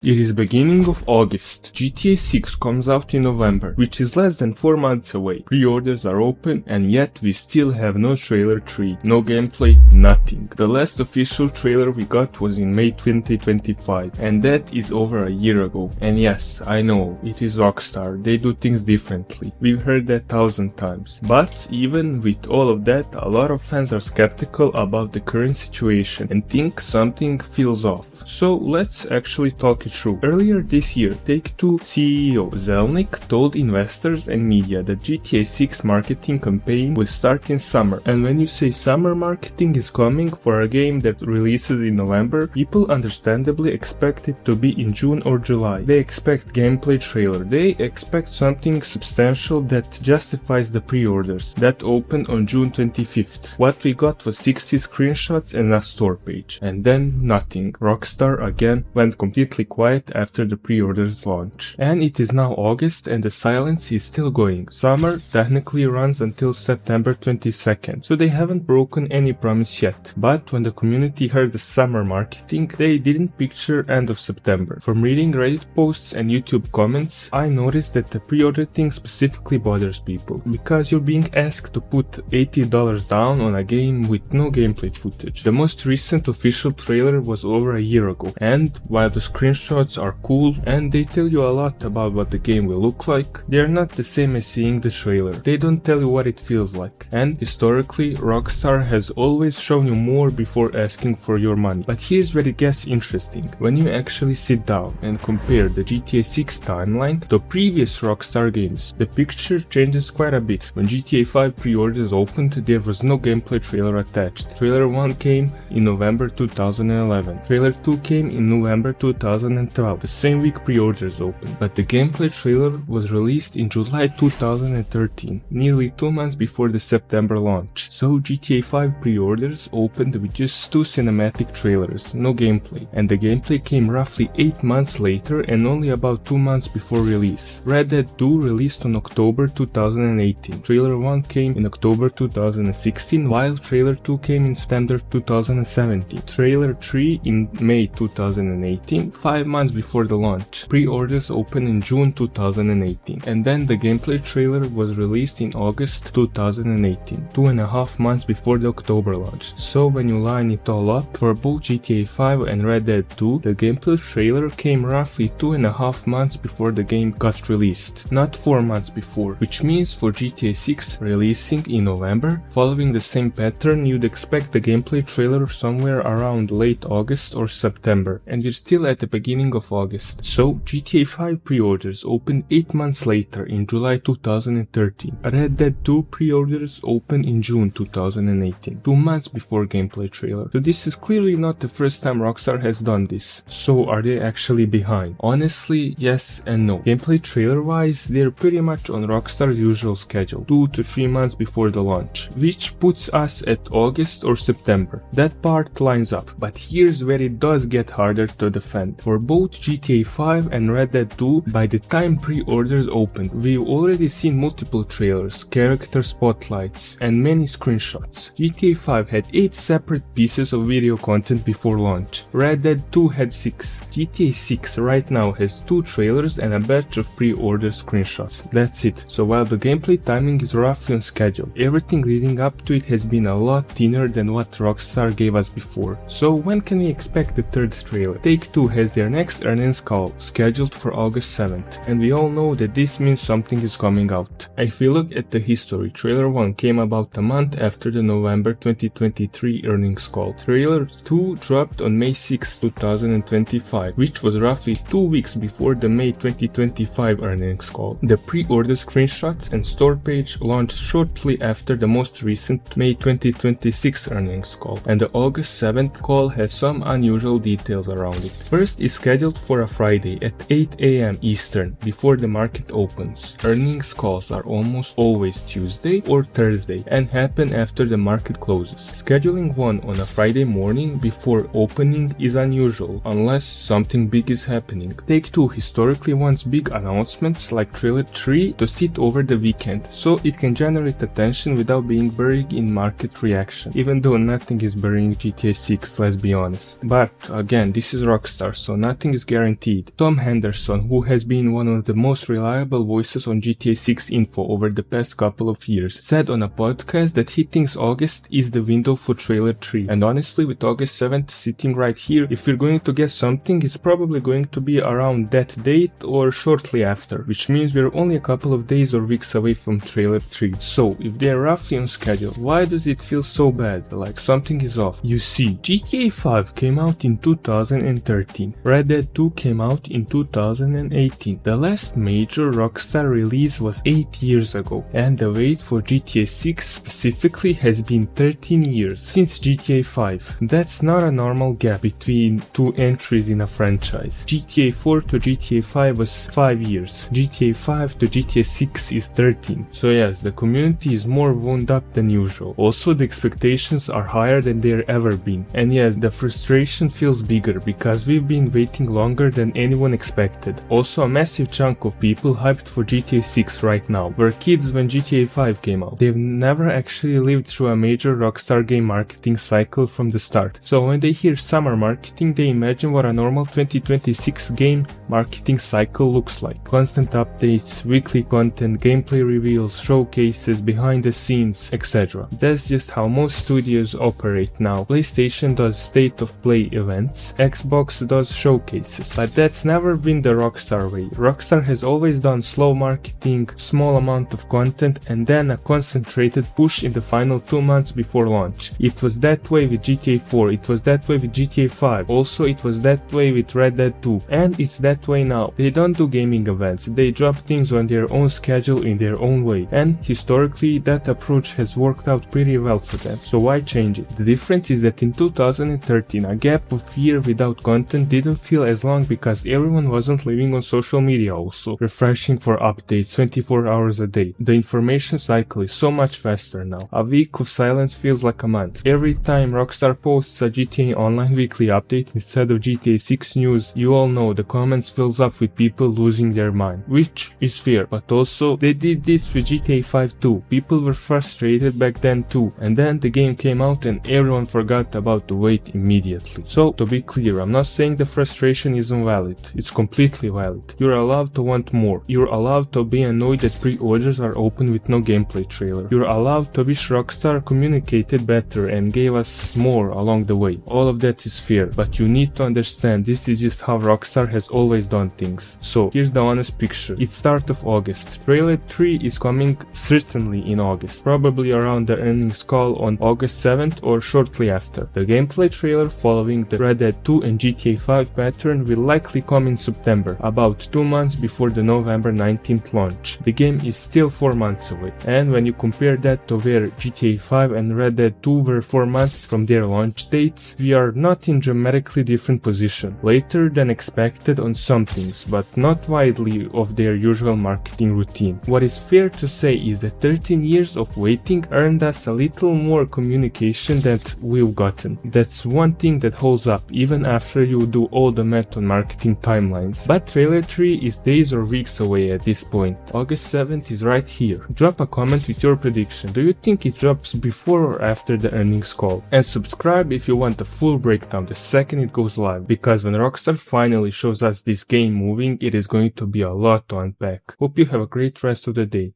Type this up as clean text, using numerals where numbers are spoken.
It is beginning of August. GTA 6 comes out in November, which is less than 4 months away. Pre-orders are open and yet we still have no trailer 3, no gameplay, nothing. The last official trailer we got was in May 2025 and that is over a year ago. And yes, I know, it is Rockstar, they do things differently. We've heard that 1,000 times. But even with all of that, a lot of fans are skeptical about the current situation and think something feels off. So let's actually talk it through. Earlier this year, Take-Two CEO Zelnick told investors and media that GTA 6 marketing campaign will start in summer. And when you say summer marketing is coming for a game that releases in November, people understandably expect it to be in June or July. They expect gameplay trailer. They expect something substantial that justifies the pre-orders that opened on June 25th. What we got was 60 screenshots and a store page. And then nothing. Rockstar again went completely quiet after the pre-orders launch. And it is now August and the silence is still going. Summer technically runs until September 22nd, so they haven't broken any promise yet. But when the community heard the summer marketing, they didn't picture end of September. From reading Reddit posts and YouTube comments, I noticed that the pre-order thing specifically bothers people, because you're being asked to put $80 down on a game with no gameplay footage. The most recent official trailer was over a year ago, and while the screenshots are cool and they tell you a lot about what the game will look like, they are not the same as seeing the trailer. They don't tell you what it feels like. And historically, Rockstar has always shown you more before asking for your money. But here's where it gets interesting. When you actually sit down and compare the GTA 6 timeline to previous Rockstar games, the picture changes quite a bit. When GTA 5 pre-orders opened, there was no gameplay trailer attached. Trailer 1 came in November 2011. Trailer 2 came in November 2012, the same week pre-orders opened, but the gameplay trailer was released in July 2013, nearly 2 months before the September launch. So GTA 5 pre-orders opened with just 2 cinematic trailers, no gameplay, and the gameplay came roughly 8 months later and only about 2 months before release. Red Dead 2 released on October 2018, Trailer 1 came in October 2016, while Trailer 2 came in September 2017, Trailer 3 in May 2018, 5 months before the launch. Pre-orders opened in June 2018, and then the gameplay trailer was released in August 2018, 2.5 months before the October launch. So when you line it all up, for both GTA 5 and Red Dead 2, the gameplay trailer came roughly 2.5 months before the game got released, not 4 months before, which means for GTA 6 releasing in November, following the same pattern, you'd expect the gameplay trailer somewhere around late August or September, and we're still at the beginning of August. So GTA 5 pre-orders opened 8 months later in July 2013. Red Dead 2 pre-orders opened in June 2018, 2 months before gameplay trailer. So this is clearly not the first time Rockstar has done this. So are they actually behind? Honestly, yes and no. Gameplay trailer wise, they're pretty much on Rockstar's usual schedule, 2 to 3 months before the launch, which puts us at August or September. That part lines up, but here's where it does get harder to defend. For both GTA 5 and Red Dead 2, by the time pre-orders opened, we've already seen multiple trailers, character spotlights, and many screenshots. GTA 5 had 8 separate pieces of video content before launch. Red Dead 2 had 6. GTA 6 right now has 2 trailers and a batch of pre-order screenshots. That's it. So while the gameplay timing is roughly on schedule, everything leading up to it has been a lot thinner than what Rockstar gave us before. So when can we expect the third trailer? Take-Two has their next earnings call scheduled for August 7th, and we all know that this means something is coming out. If we look at the history, Trailer 1 came about a month after the November 2023 earnings call. Trailer 2 dropped on May 6, 2025, which was roughly 2 weeks before the May 2025 earnings call. The pre-order screenshots and store page launched shortly after the most recent May 2026 earnings call, and the August 7th call has some unusual details around it. First is scheduled for a Friday at 8 AM Eastern before the market opens. Earnings calls are almost always Tuesday or Thursday and happen after the market closes. Scheduling one on a Friday morning before opening is unusual unless something big is happening. Take-Two historically wants big announcements like Trailer 3 to sit over the weekend so it can generate attention without being buried in market reaction, even though nothing is burying GTA 6, let's be honest. But again, this is Rockstar, so nothing is guaranteed. Tom Henderson, who has been one of the most reliable voices on GTA 6 info over the past couple of years, said on a podcast that he thinks August is the window for trailer 3. And honestly, with August 7th sitting right here, if we're going to get something, it's probably going to be around that date or shortly after, which means we're only a couple of days or weeks away from trailer 3. So, if they're roughly on schedule, why does it feel so bad, like something is off? You see, GTA 5 came out in 2013, Red Dead 2 came out in 2018. The last major Rockstar release was 8 years ago, and the wait for GTA 6 specifically has been 13 years since GTA 5. That's not a normal gap between two entries in a franchise. GTA 4 to GTA 5 was 5 years, GTA 5 to GTA 6 is 13. So yes, the community is more wound up than usual. Also, the expectations are higher than they've ever been. And yes, the frustration feels bigger because we've been waiting longer than anyone expected. Also, a massive chunk of people hyped for GTA 6 right now were kids when GTA 5 came out. They've never actually lived through a major Rockstar game marketing cycle from the start. So when they hear summer marketing, they imagine what a normal 2026 game marketing cycle looks like. Constant updates, weekly content, gameplay reveals, showcases, behind the scenes, etc. That's just how most studios operate now. PlayStation does state of play events, Xbox does showcases, but that's never been the Rockstar way. Rockstar has always done slow marketing, small amount of content, and then a concentrated push in the final 2 months before launch. It was that way with GTA 4, it was that way with GTA 5, also it was that way with Red Dead 2, and it's that way now. They don't do gaming events, they drop things on their own schedule in their own way, and historically that approach has worked out pretty well for them, so why change it? The difference is that in 2013 a gap of year without content didn't feel as long because everyone wasn't living on social media also, refreshing for updates 24 hours a day. The information cycle is so much faster now. A week of silence feels like a month. Every time Rockstar posts a GTA Online weekly update instead of GTA 6 news, you all know the comments fills up with people losing their mind, which is fair, but also they did this with GTA 5 too. People were frustrated back then too, and then the game came out and everyone forgot about the wait immediately. So to be clear, I'm not saying the frustration isn't valid, it's completely valid. You're allowed to want more, you're allowed to be annoyed that pre-orders are open with no gameplay trailer, you're allowed to wish Rockstar communicated better and gave us more along the way. All of that is fair, but you need to understand this is just how Rockstar has always done things. So here's the honest picture. It's start of August. Trailer 3 is coming certainly in August, probably around the earnings call on August 7th or shortly after. The gameplay trailer following the Red Dead 2 and GTA 5 pattern will likely come in September, about 2 months before the November 19th launch. The game is still 4 months away, and when you compare that to where GTA 5 and Red Dead 2 were 4 months from their launch dates, we are not in dramatically different position. Later than expected on some things, but not widely of their usual marketing routine. What is fair to say is that 13 years of waiting earned us a little more communication than we've gotten. That's one thing that holds up even after you do all the math on marketing timelines. But trailer 3 is days or weeks away at this point. August 7th is right here. Drop a comment with your prediction. Do you think it drops before or after the earnings call? And subscribe if you want a full breakdown the second it goes live, because when Rockstar finally shows us this game moving, it is going to be a lot to unpack. Hope you have a great rest of the day.